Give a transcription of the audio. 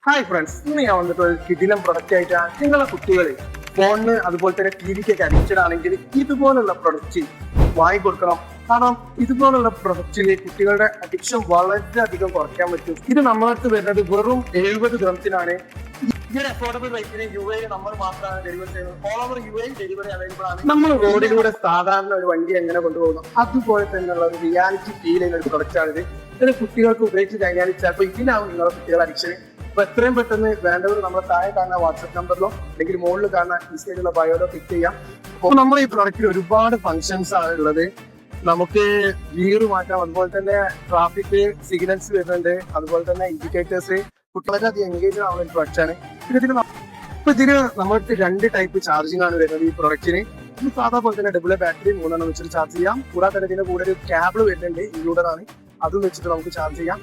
Hi friends, ഇന്ന് ഞാൻ വന്നിട്ട് ഒരു കിടിലം പ്രൊഡക്റ്റ് ആയിട്ടാണ്. നിങ്ങളെ കുട്ടികൾ ഫോണിന് അതുപോലെ തന്നെ ടിവിക്കൊക്കെ അഡിക്റ്റഡ് ആണെങ്കിൽ ഇതുപോലുള്ള പ്രൊഡക്റ്റ് വാങ്ങിക്കൊടുക്കണം. കാരണം ഇതുപോലുള്ള പ്രൊഡക്റ്റില് കുട്ടികളുടെ അഡിക്ഷൻ വളരെയധികം കുറയ്ക്കാൻ പറ്റും. ഇത് നമ്മളടുത്ത് വരുന്നത് വെറും 70 ഗ്രംസിനാണ്. ഈ ഒരു അഫോർഡബിൾ റേറ്റിന് UAE നമ്മൾ മാത്രമാണ് ഡെലിവറി ചെയ്യുന്നത്. All over UAE delivery available ആണ്. നമ്മൾ റോഡിലൂടെ സാധാരണ ഒരു വണ്ടി എങ്ങനെ കൊണ്ടുപോകുന്നു അതുപോലെ തന്നെയുള്ള ഒരു റിയാലിറ്റി ഫീൽ ചെയ്യുന്ന ഒരു പ്രൊഡക്റ്റ് ആണിത്. ഇതിന് കുട്ടികൾക്ക് ഉപയോഗിച്ച് കഴിഞ്ഞാൽ ചിലപ്പോൾ ഇതിനാവും നിങ്ങളുടെ കുട്ടികളുടെ അഡിക്ഷൻ. അപ്പൊ എത്രയും പെട്ടെന്ന് വേണ്ടവർ നമ്മളെ താഴെ കാണുന്ന വാട്സ്ആപ്പ് നമ്പറിലോ അല്ലെങ്കിൽ മുകളിൽ കാണുന്ന ഇൻസ്റ്റയിലുള്ള ബയോലോ ക്ലിക്ക് ചെയ്യാം. അപ്പോൾ നമ്മുടെ ഈ പ്രൊഡക്റ്റിൽ ഒരുപാട് ഫങ്ഷൻസ് ആണ് ഉള്ളത്. നമുക്ക് ഗിയർ മാറ്റാം, അതുപോലെ തന്നെ ട്രാഫിക് സിഗ്നൽസ് വരുന്നുണ്ട്, അതുപോലെ തന്നെ ഇൻഡിക്കേറ്റേഴ്സ്. കുട്ടികളൊക്കെ അധികം എൻഗേജ് ആവുന്ന ഒരു പ്രൊഡക്റ്റ് ആണ്. ഇതിന് നമ്മൾക്ക് 2 ടൈപ്പ് ചാർജിങ് ആണ് വരുന്നത് ഈ പ്രൊഡക്റ്റിന്. ഇത് സാധാ പോലെ തന്നെ ഡബിൾ ബാറ്ററി 3 വെച്ചിട്ട് ചാർജ് ചെയ്യാം. കൂടാതെ തന്നെ ഇതിന്റെ കൂടെ ഒരു കേബിൾ വരുന്നുണ്ട്, ഇൻക്ലൂഡഡ് ആണ്. അതും വെച്ചിട്ട് നമുക്ക് ചാർജ് ചെയ്യാം.